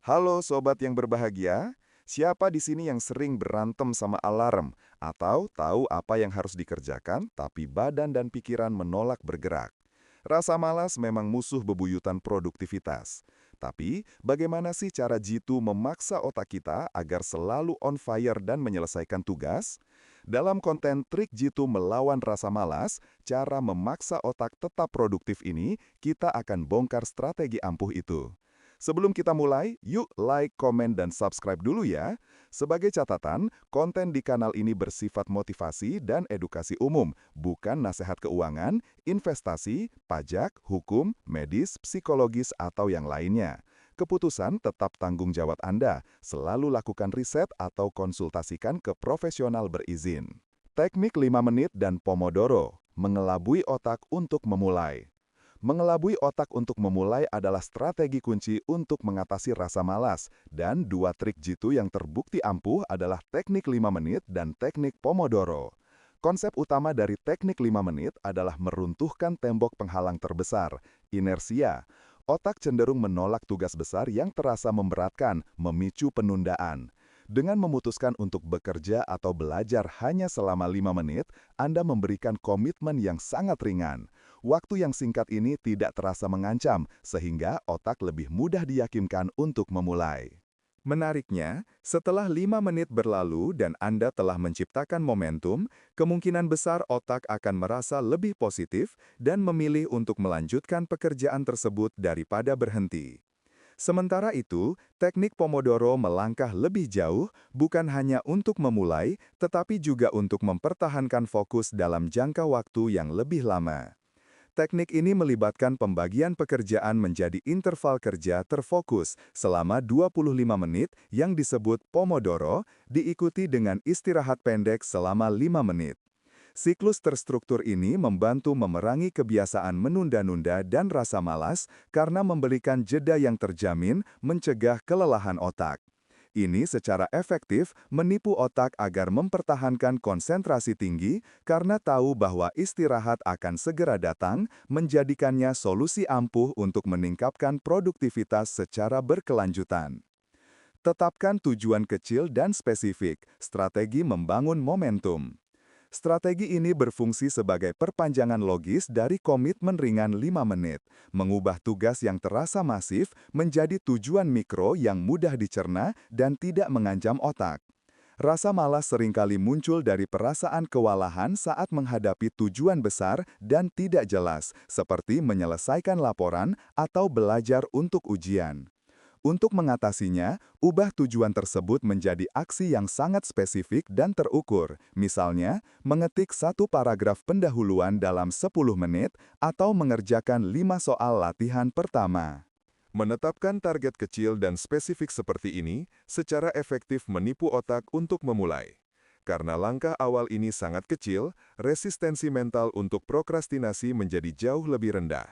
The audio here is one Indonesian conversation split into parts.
Halo sobat yang berbahagia, siapa di sini yang sering berantem sama alarm atau tahu apa yang harus dikerjakan tapi badan dan pikiran menolak bergerak? Rasa malas memang musuh bebuyutan produktivitas. Tapi, bagaimana sih cara Jitu memaksa otak kita agar selalu on fire dan menyelesaikan tugas? Dalam konten trik Jitu melawan rasa malas, cara memaksa otak tetap produktif ini, kita akan bongkar strategi ampuh itu. Sebelum kita mulai, yuk like, komen, dan subscribe dulu ya. Sebagai catatan, konten di kanal ini bersifat motivasi dan edukasi umum, bukan nasihat keuangan, investasi, pajak, hukum, medis, psikologis, atau yang lainnya. Keputusan tetap tanggung jawab Anda. Selalu lakukan riset atau konsultasikan ke profesional berizin. Teknik 5 menit dan Pomodoro, mengelabui otak untuk memulai. Mengelabui otak untuk memulai adalah strategi kunci untuk mengatasi rasa malas, dan dua trik jitu yang terbukti ampuh adalah teknik 5 menit dan teknik Pomodoro. Konsep utama dari teknik 5 menit adalah meruntuhkan tembok penghalang terbesar, inersia. Otak cenderung menolak tugas besar yang terasa memberatkan, memicu penundaan. Dengan memutuskan untuk bekerja atau belajar hanya selama 5 menit, Anda memberikan komitmen yang sangat ringan. Waktu yang singkat ini tidak terasa mengancam, sehingga otak lebih mudah diyakinkan untuk memulai. Menariknya, setelah 5 menit berlalu dan Anda telah menciptakan momentum, kemungkinan besar otak akan merasa lebih positif dan memilih untuk melanjutkan pekerjaan tersebut daripada berhenti. Sementara itu, teknik Pomodoro melangkah lebih jauh, bukan hanya untuk memulai, tetapi juga untuk mempertahankan fokus dalam jangka waktu yang lebih lama. Teknik ini melibatkan pembagian pekerjaan menjadi interval kerja terfokus selama 25 menit yang disebut Pomodoro, diikuti dengan istirahat pendek selama 5 menit. Siklus terstruktur ini membantu memerangi kebiasaan menunda-nunda dan rasa malas karena memberikan jeda yang terjamin mencegah kelelahan otak. Ini secara efektif menipu otak agar mempertahankan konsentrasi tinggi karena tahu bahwa istirahat akan segera datang, menjadikannya solusi ampuh untuk meningkatkan produktivitas secara berkelanjutan. Tetapkan tujuan kecil dan spesifik, strategi membangun momentum. Strategi ini berfungsi sebagai perpanjangan logis dari komitmen ringan 5 menit, mengubah tugas yang terasa masif menjadi tujuan mikro yang mudah dicerna dan tidak mengancam otak. Rasa malas seringkali muncul dari perasaan kewalahan saat menghadapi tujuan besar dan tidak jelas, seperti menyelesaikan laporan atau belajar untuk ujian. Untuk mengatasinya, ubah tujuan tersebut menjadi aksi yang sangat spesifik dan terukur. Misalnya, mengetik satu paragraf pendahuluan dalam 10 menit atau mengerjakan 5 soal latihan pertama. Menetapkan target kecil dan spesifik seperti ini secara efektif menipu otak untuk memulai. Karena langkah awal ini sangat kecil, resistensi mental untuk prokrastinasi menjadi jauh lebih rendah.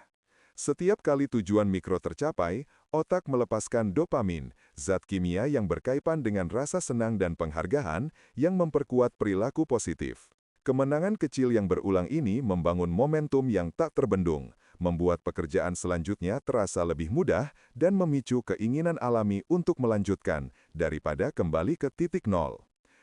Setiap kali tujuan mikro tercapai, otak melepaskan dopamin, zat kimia yang berkaitan dengan rasa senang dan penghargaan yang memperkuat perilaku positif. Kemenangan kecil yang berulang ini membangun momentum yang tak terbendung, membuat pekerjaan selanjutnya terasa lebih mudah dan memicu keinginan alami untuk melanjutkan daripada kembali ke titik nol.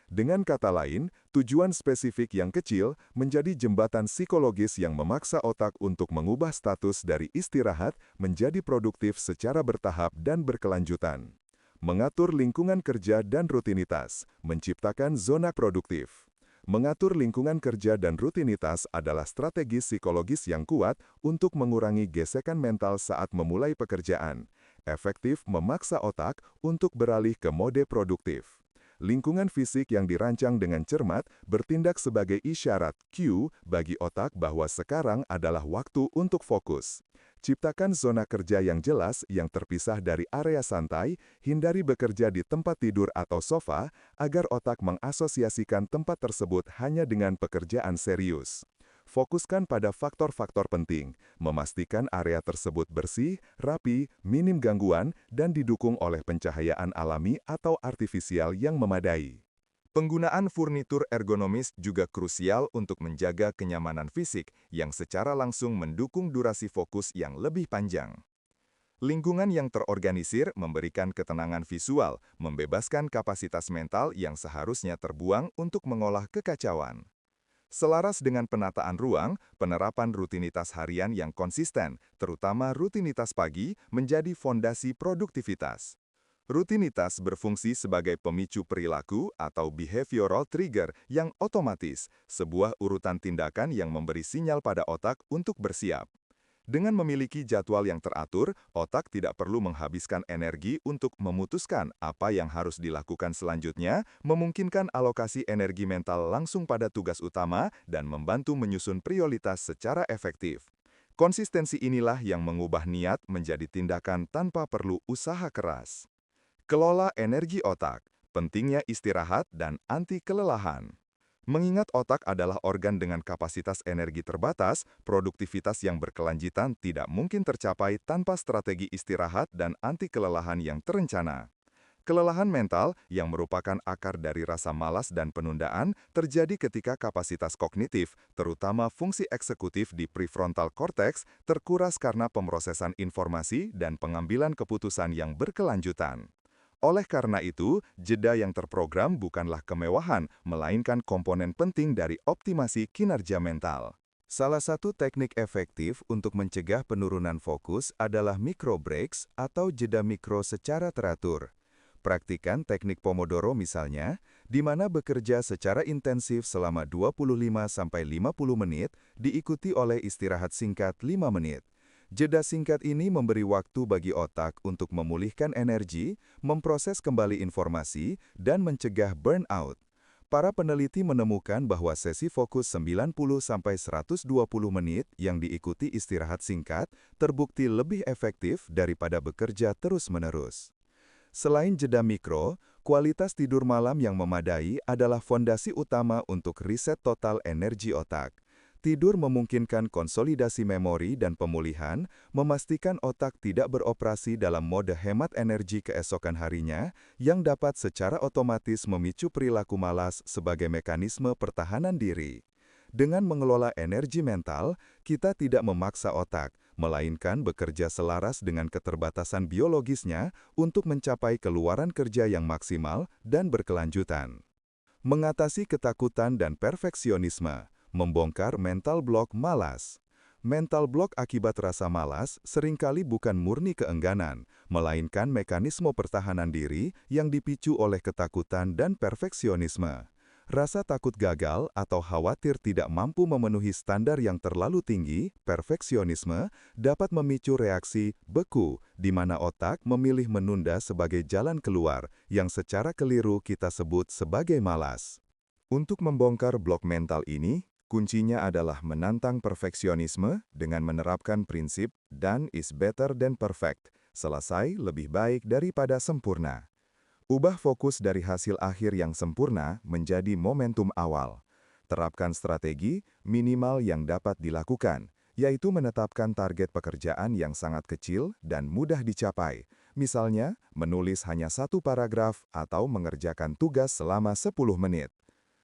Dengan kata lain, tujuan spesifik yang kecil menjadi jembatan psikologis yang memaksa otak untuk mengubah status dari istirahat menjadi produktif secara bertahap dan berkelanjutan. Mengatur lingkungan kerja dan rutinitas, menciptakan zona produktif. Mengatur lingkungan kerja dan rutinitas adalah strategi psikologis yang kuat untuk mengurangi gesekan mental saat memulai pekerjaan. Efektif memaksa otak untuk beralih ke mode produktif. Lingkungan fisik yang dirancang dengan cermat bertindak sebagai isyarat cue bagi otak bahwa sekarang adalah waktu untuk fokus. Ciptakan zona kerja yang jelas yang terpisah dari area santai, hindari bekerja di tempat tidur atau sofa agar otak mengasosiasikan tempat tersebut hanya dengan pekerjaan serius. Fokuskan pada faktor-faktor penting, memastikan area tersebut bersih, rapi, minim gangguan, dan didukung oleh pencahayaan alami atau artifisial yang memadai. Penggunaan furnitur ergonomis juga krusial untuk menjaga kenyamanan fisik yang secara langsung mendukung durasi fokus yang lebih panjang. Lingkungan yang terorganisir memberikan ketenangan visual, membebaskan kapasitas mental yang seharusnya terbuang untuk mengolah kekacauan. Selaras dengan penataan ruang, penerapan rutinitas harian yang konsisten, terutama rutinitas pagi, menjadi fondasi produktivitas. Rutinitas berfungsi sebagai pemicu perilaku atau behavioral trigger yang otomatis, sebuah urutan tindakan yang memberi sinyal pada otak untuk bersiap. Dengan memiliki jadwal yang teratur, otak tidak perlu menghabiskan energi untuk memutuskan apa yang harus dilakukan selanjutnya, memungkinkan alokasi energi mental langsung pada tugas utama dan membantu menyusun prioritas secara efektif. Konsistensi inilah yang mengubah niat menjadi tindakan tanpa perlu usaha keras. Kelola energi otak, pentingnya istirahat dan anti kelelahan. Mengingat otak adalah organ dengan kapasitas energi terbatas, produktivitas yang berkelanjutan tidak mungkin tercapai tanpa strategi istirahat dan anti kelelahan yang terencana. Kelelahan mental, yang merupakan akar dari rasa malas dan penundaan, terjadi ketika kapasitas kognitif, terutama fungsi eksekutif di prefrontal cortex, terkuras karena pemrosesan informasi dan pengambilan keputusan yang berkelanjutan. Oleh karena itu, jeda yang terprogram bukanlah kemewahan, melainkan komponen penting dari optimasi kinerja mental. Salah satu teknik efektif untuk mencegah penurunan fokus adalah micro breaks atau jeda mikro secara teratur. Praktikan teknik Pomodoro misalnya, di mana bekerja secara intensif selama 25-50 menit, diikuti oleh istirahat singkat 5 menit. Jeda singkat ini memberi waktu bagi otak untuk memulihkan energi, memproses kembali informasi, dan mencegah burnout. Para peneliti menemukan bahwa sesi fokus 90-120 menit yang diikuti istirahat singkat terbukti lebih efektif daripada bekerja terus-menerus. Selain jeda mikro, kualitas tidur malam yang memadai adalah fondasi utama untuk riset total energi otak. Tidur memungkinkan konsolidasi memori dan pemulihan, memastikan otak tidak beroperasi dalam mode hemat energi keesokan harinya, yang dapat secara otomatis memicu perilaku malas sebagai mekanisme pertahanan diri. Dengan mengelola energi mental, kita tidak memaksa otak, melainkan bekerja selaras dengan keterbatasan biologisnya untuk mencapai keluaran kerja yang maksimal dan berkelanjutan. Mengatasi ketakutan dan perfeksionisme. Membongkar mental block malas. Mental block akibat rasa malas seringkali bukan murni keengganan, melainkan mekanisme pertahanan diri yang dipicu oleh ketakutan dan perfeksionisme. Rasa takut gagal atau khawatir tidak mampu memenuhi standar yang terlalu tinggi, perfeksionisme, dapat memicu reaksi beku, di mana otak memilih menunda sebagai jalan keluar, yang secara keliru kita sebut sebagai malas. Untuk membongkar blok mental ini, kuncinya adalah menantang perfeksionisme dengan menerapkan prinsip done is better than perfect, selesai lebih baik daripada sempurna. Ubah fokus dari hasil akhir yang sempurna menjadi momentum awal. Terapkan strategi minimal yang dapat dilakukan, yaitu menetapkan target pekerjaan yang sangat kecil dan mudah dicapai. Misalnya, menulis hanya satu paragraf atau mengerjakan tugas selama 10 menit.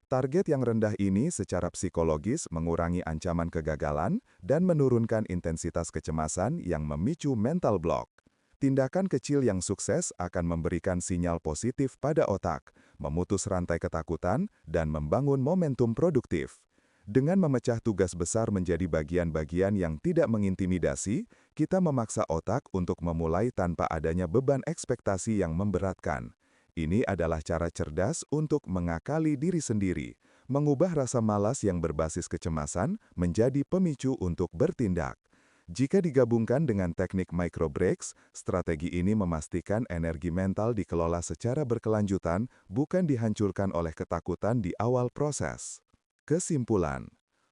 Target yang rendah ini secara psikologis mengurangi ancaman kegagalan dan menurunkan intensitas kecemasan yang memicu mental block. Tindakan kecil yang sukses akan memberikan sinyal positif pada otak, memutus rantai ketakutan, dan membangun momentum produktif. Dengan memecah tugas besar menjadi bagian-bagian yang tidak mengintimidasi, kita memaksa otak untuk memulai tanpa adanya beban ekspektasi yang memberatkan. Ini adalah cara cerdas untuk mengakali diri sendiri, mengubah rasa malas yang berbasis kecemasan menjadi pemicu untuk bertindak. Jika digabungkan dengan teknik micro breaks, strategi ini memastikan energi mental dikelola secara berkelanjutan, bukan dihancurkan oleh ketakutan di awal proses. Kesimpulan: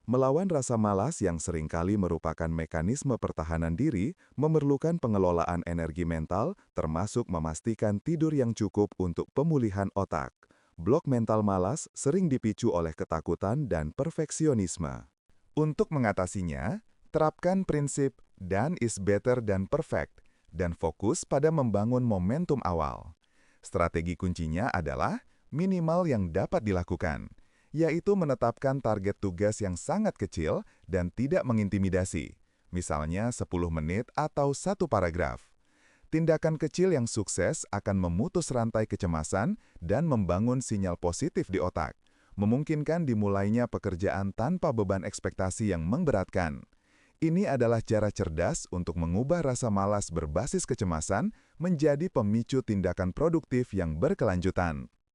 melawan rasa malas yang seringkali merupakan mekanisme pertahanan diri, memerlukan pengelolaan energi mental, termasuk memastikan tidur yang cukup untuk pemulihan otak. Blok mental malas sering dipicu oleh ketakutan dan perfeksionisme. Untuk mengatasinya, terapkan prinsip done is better than perfect, dan fokus pada membangun momentum awal. Strategi kuncinya adalah minimal yang dapat dilakukan, yaitu menetapkan target tugas yang sangat kecil dan tidak mengintimidasi, misalnya 10 menit atau satu paragraf. Tindakan kecil yang sukses akan memutus rantai kecemasan dan membangun sinyal positif di otak, memungkinkan dimulainya pekerjaan tanpa beban ekspektasi yang memberatkan. Ini adalah cara cerdas untuk mengubah rasa malas berbasis kecemasan menjadi pemicu tindakan produktif yang berkelanjutan.